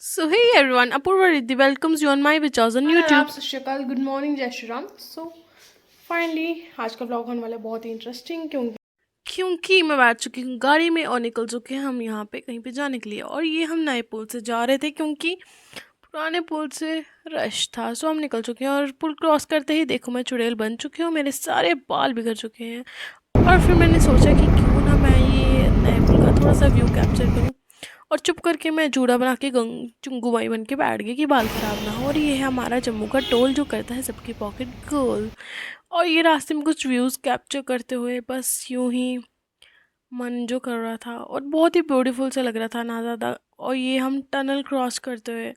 So hey everyone, Apurva Riddhi welcomes you on my videos on आदाब YouTube. सत श्रीकाल good morning जय Shri Ram. Finally आज का ब्लॉग होने वाला है बहुत ही इंटरेस्टिंग क्योंकि क्योंकि मैं बैठ चुकी हूँ गाड़ी में और निकल चुके हैं हम यहाँ पे कहीं पे जाने के लिए। और ये हम नए पुल से जा रहे थे क्योंकि पुराने पुल से रश था। सो हम निकल चुके हैं और पुल क्रॉस करते ही देखो मैं चुड़ैल बन चुकी हूँ, मेरे सारे बाल बिगड़ चुके हैं। और फिर मैंने सोचा कि क्यों ना मैं ये नए पुल का थोड़ा सा व्यू कैप्चर करूँ। और चुप करके मैं जूड़ा बना के चुंगूबाई बन के बैठ गई कि बाल ख़राब ना हो। और ये है हमारा जम्मू का टोल जो करता है सबकी पॉकेट गोल। और ये रास्ते में कुछ व्यूज़ कैप्चर करते हुए बस यूं ही मन जो कर रहा था और बहुत ही ब्यूटीफुल सा लग रहा था ना ज़्यादा। और ये हम टनल क्रॉस करते हुए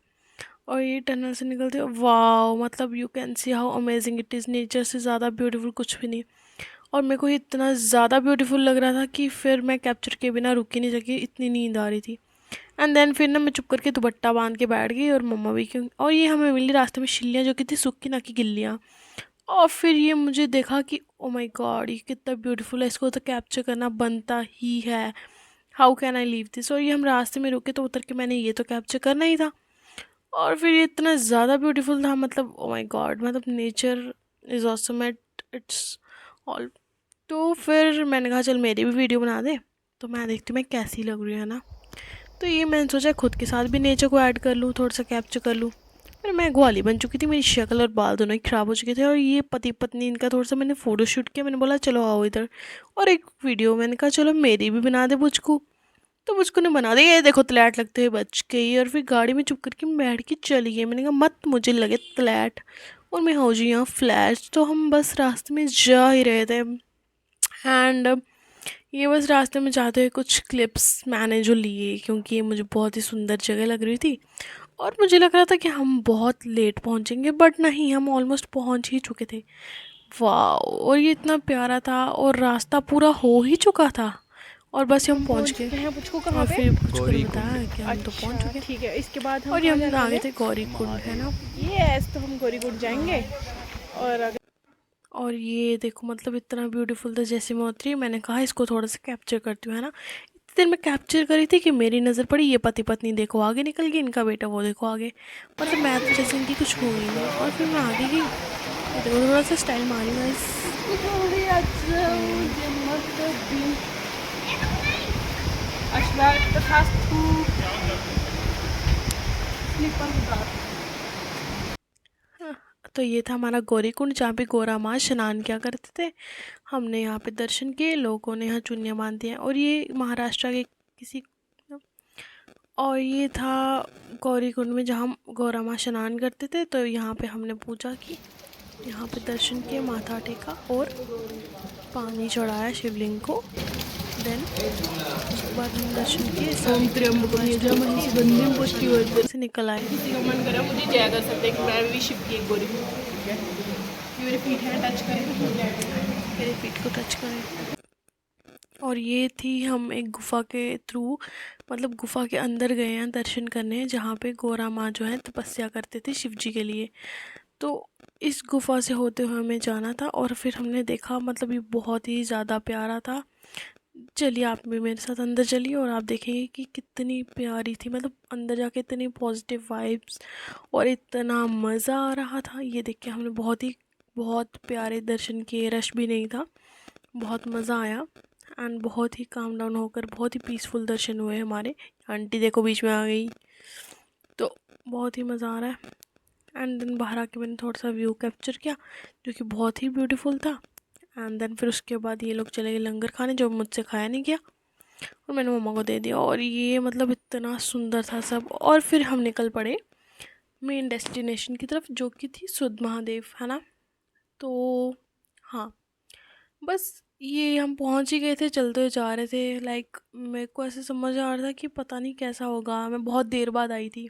और ये टनल से निकलते हुए वाओ, मतलब you can see how amazing it is. Nature से ज़्यादा ब्यूटीफुल कुछ भी नहीं। और मेरे को ये इतना ज़्यादा ब्यूटीफुल लग रहा था कि फिर मैं कैप्चर के बिना रुक ही नहीं सकी, इतनी नींद आ रही थी। एंड देन फिर ना मैं चुप करके दुपट्टा बांध के बैठ गई और मम्मा भी क्यों। और ये हमें मिली रास्ते में छिल्लियाँ जो कि थी सूखी ना की गिल्लियाँ। और फिर ये मुझे देखा कि ओ माय गॉड ये कितना ब्यूटीफुल है, इसको तो कैप्चर करना बनता ही है। How can I leave this. और ये हम रास्ते में रुके तो उतर के मैंने ये तो कैप्चर करना ही था। और फिर ये इतना ज़्यादा ब्यूटीफुल था, मतलब ओ माय गॉड, मतलब nature is awesome at its all. तो फिर मैंने कहा चल मेरी भी वीडियो बना दे। तो मैं देखती हूँ मैं कैसी लग रही हूँ, है ना। तो ये मैंने सोचा खुद के साथ भी नेचर को ऐड कर लूँ, थोड़ा सा कैप्चर कर लूँ। फिर मैं ग्वाली बन चुकी थी, मेरी शक्ल और बाल दोनों ही ख़राब हो चुके थे। और ये पति पत्नी इनका थोड़ा सा मैंने फ़ोटो शूट किया, मैंने बोला चलो आओ इधर। और एक वीडियो मैंने कहा चलो मेरी भी बना दे बुचकू। तो मुझको ने बना दी, ये देखो तलैट लगते हुए बच गई। और फिर गाड़ी में चुप करके मैं बैठ के चली गई, मैंने कहा मत मुझे लगे तलैट और मैं हो जी यहाँ फ्लैश। तो हम बस रास्ते में जा ही रहे थे। एंड ये बस रास्ते में जाते हुए कुछ क्लिप्स मैंने जो लिए क्योंकि ये मुझे बहुत ही सुंदर जगह लग रही थी। और मुझे लग रहा था कि हम बहुत लेट पहुंचेंगे, बट नहीं, हम ऑलमोस्ट पहुंच ही चुके थे। वाह, और ये इतना प्यारा था और रास्ता पूरा हो ही चुका था और बस हम हम पहुंच पहुंच गए। चुके हैं। मुझको कहाँ और पे? फिर कुछ को ने गौरी कुंड। बताया कि हम तो पहुंच अच्छा चुके। ठीक है, इसके बाद हम और ये कहाँ हम जाने आ वाले गए हैं? थे गौरी कुंड, है ना। यस, तो हम गौरी कुंड जाएंगे। और अगर और ये देखो मतलब इतना ब्यूटीफुल था, जैसे मैं उतरी मैंने कहा इसको थोड़ा सा कैप्चर करती हूँ, है ना। इतनी देर में कैप्चर करी थी कि मेरी नज़र पड़ी ये पति पत्नी देखो आगे निकल गई, इनका बेटा वो देखो आगे। मतलब मैं तो जैसे इनकी कुछ हुई ही नहीं। और फिर मैं आगे गई, ये देखो थोड़ा सा स्टाइल मारी गाइस। हाँ, तो ये था हमारा गौरी कुंड जहाँ पे गोरा माँ स्नान किया करते थे। हमने यहाँ पे दर्शन किए, लोगों ने यहाँ चुन्नियाँ बांधी हैं। और ये महाराष्ट्र के किसी, और ये था गौरी कुंड में जहाँ हम गौरा माँ स्नान करते थे। तो यहाँ पे हमने पूजा की, यहाँ पे दर्शन किए, माथा टेका और पानी चढ़ाया शिवलिंग को। देन उसके बाद हम दर्शन किए, ओम सारी पूजा त्र्यंबकम पाठ जो भी यजामहे थी, सुगंधिम पुष्टिवर्धनम्। से निकल आए। किसी का मन करा मुझे जय कर सकते हैं कि मैं भी शिव की एक गौरी हूँ। ठीक है, मेरे फीट है, टच करें तो हो जाएगा। मेरे फीट को टच करें। और ये थी हम एक गुफा के थ्रू, मतलब गुफा के अंदर गए हैं दर्शन करने, जहाँ पे गोरा माँ जो है तपस्या करते थे शिव जी के लिए। तो इस गुफा से होते हुए हमें जाना था। और फिर हमने देखा, मतलब ये बहुत ही ज़्यादा प्यारा था। चलिए आप भी मेरे साथ अंदर चलिए और आप देखेंगे कि कितनी प्यारी थी, मतलब अंदर जाके इतनी पॉजिटिव वाइब्स और इतना मज़ा आ रहा था। ये देख के हमने बहुत प्यारे दर्शन किए, रश भी नहीं था, बहुत मज़ा आया। एंड बहुत ही काम डाउन होकर बहुत ही पीसफुल दर्शन हुए हमारे। आंटी देखो बीच में आ गई, तो बहुत ही मज़ा आ रहा है। एंड देन बाहर आके मैंने थोड़ा सा व्यू कैप्चर किया जो कि बहुत ही ब्यूटीफुल था। एंड देन फिर उसके बाद ये लोग चले गए लंगर खाने, जो मुझसे खाया नहीं गया और मैंने मम्मा को दे दिया। और ये मतलब इतना सुंदर था सब। और फिर हम निकल पड़े मेन डेस्टिनेशन की तरफ जो कि थी सुध महादेव, है ना। तो हाँ, बस ये हम पहुंच ही गए थे, चलते हुए जा रहे थे। लाइक मेरे को ऐसे समझ आ रहा था कि पता नहीं कैसा होगा, मैं बहुत देर बाद आई थी।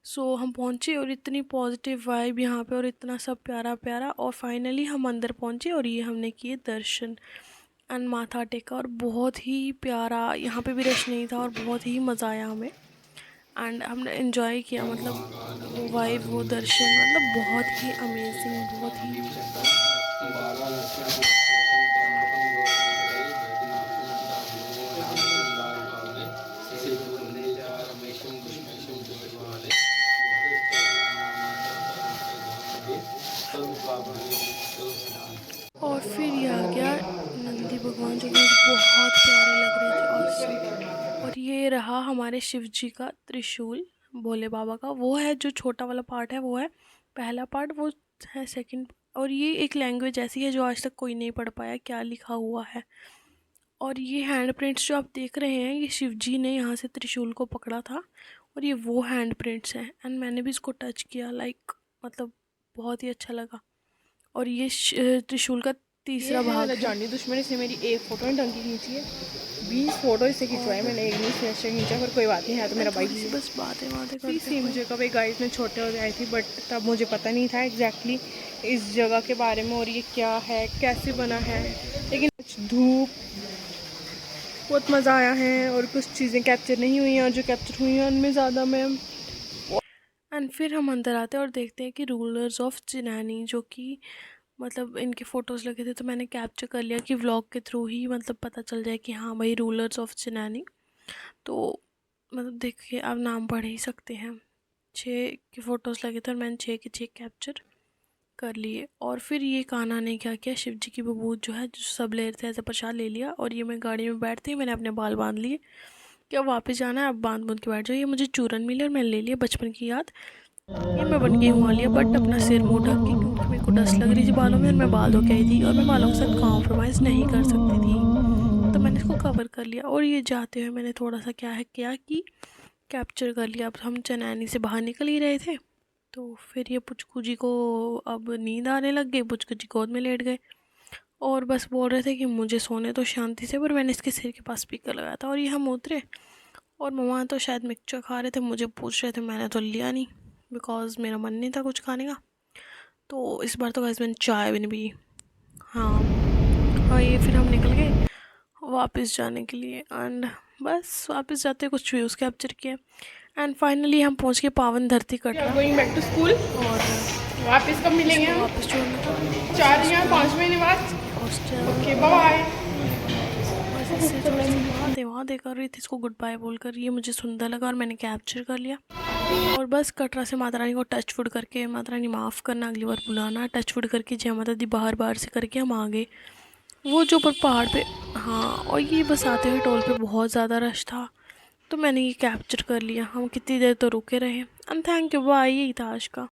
सो हम पहुंचे और इतनी पॉजिटिव वाइब यहाँ पे और इतना सब प्यारा प्यारा। और फाइनली हम अंदर पहुंचे और ये हमने किए दर्शन एंड माथा टेका। और बहुत ही प्यारा, यहाँ पे भी रश नहीं था और बहुत ही मज़ा आया हमें। एंड हमने इन्जॉय किया, मतलब वो वाइब, वो दर्शन, मतलब बहुत ही अमेजिंग, बहुत ही। हमारे शिव जी का त्रिशूल, भोले बाबा का, वो है जो छोटा वाला पार्ट है, वो है पहला पार्ट, वो है सेकंड। और ये एक लैंग्वेज ऐसी है जो आज तक कोई नहीं पढ़ पाया क्या लिखा हुआ है। और ये हैंड प्रिंट्स जो आप देख रहे हैं, ये शिव जी ने यहाँ से त्रिशूल को पकड़ा था, और ये वो हैंड प्रिंट्स हैं। एंड मैंने भी इसको टच किया, लाइक मतलब बहुत ही अच्छा लगा। और ये त्रिशूल का तीसरा भाग है। जानी दुश्मन, इसने मेरी एक फ़ोटो नहीं ढंग की खींची है, 20 फ़ोटो इससे खिंचवाई मैंने, एक नहीं से अच्छा खींचा, पर कोई बात नहीं है तो मेरा भाई भी है। बस बातें करते सेम जगह पे गाइस में छोटे हो गए थे, बट तब मुझे पता नहीं था एग्जैक्टली इस जगह के बारे में और ये क्या है, कैसे बना है। लेकिन कुछ धूप, बहुत मज़ा आया है, और कुछ चीज़ें कैप्चर नहीं हुई हैं, और जो कैप्चर हुई हैं उनमें ज़्यादा मैं। एंड फिर हम अंदर आते हैं और देखते हैं कि रूलर्स ऑफ चिनानी, जो कि मतलब इनके फ़ोटोज़ लगे थे, तो मैंने कैप्चर कर लिया कि व्लॉग के थ्रू ही मतलब पता चल जाए कि हाँ भाई रूलर्स ऑफ चिनानी। तो मतलब देखिए, आप नाम पढ़ ही सकते हैं। 6 के फ़ोटोज़ लगे थे और मैंने 6 के 6 कैप्चर कर लिए। और फिर ये कान्हा ने क्या किया, शिव जी की बबूत जो है, जो सब ले रहे थे ऐसे प्रसाद ले लिया, और ये मैं गाड़ी में बैठते ही मैंने अपने बाल बांध लिए कि अब वापस जाना है, अब बांध बूंद के बैठ जाओ। ये मुझे चूरन मिले और मैंने ले लिया, बचपन की याद। ये मैं बन गई हूँ आलिया बट अपना सिर मुँह ढक के, क्योंकि मेरे को डस्ट लग रही थी बालों में, और मैं बाल धो के आई थी, और मैं बालों के साथ कॉम्प्रोमाइज़ नहीं कर सकती थी, तो मैंने इसको कवर कर लिया। और ये जाते हुए मैंने थोड़ा सा क्या है क्या कि कैप्चर कर लिया। अब हम चनैनी से बाहर निकल ही रहे थे, तो फिर ये पुचकू जी को अब नींद आने लग गई, पुचकू जी गोद में लेट गए और बस बोल रहे थे कि मुझे सोने तो शांति से। पर मैंने इसके सिर के पास स्पीकर लगाया था और ये हम उतरे, और मम्मा तो शायद मिक्सचर खा रहे थे, मुझे पूछ रहे थे, मैंने तो लिया नहीं बिकॉज मेरा मन नहीं था कुछ खाने का। तो इस बार तो गाइस मैंने चाय भी नहीं पी। हाँ, ये फिर हम निकल गए वापस जाने के लिए, एंड बस वापस जाते कुछ व्यूज़ कैप्चर किए, एंड फाइनली हम पहुंच गए पावन धरती Katra. Going back to school, और वापस कब मिलेंगे हम? वापस छोड़ना था 4 या 5 महीने बाद। हॉस्टल। Okay bye. वहाँ देखा रही थी इसको गुड बाय बोलकर, ये मुझे सुंदर लगा और मैंने कैप्चर कर लिया। और बस कटरा से माता रानी को टच फुड करके, माता रानी माफ़ करना, अगली बार बुलाना, टच फुड करके जय माता दी बाहर बाहर से करके हम आ गए वो जो ऊपर पहाड़ पे। हाँ, और ये बस आते हुए टोल पे बहुत ज़्यादा रश था, तो मैंने ये कैप्चर कर लिया। हम कितनी देर तो रुके रहे, एंड थैंक यू, बाय, यही था आज का।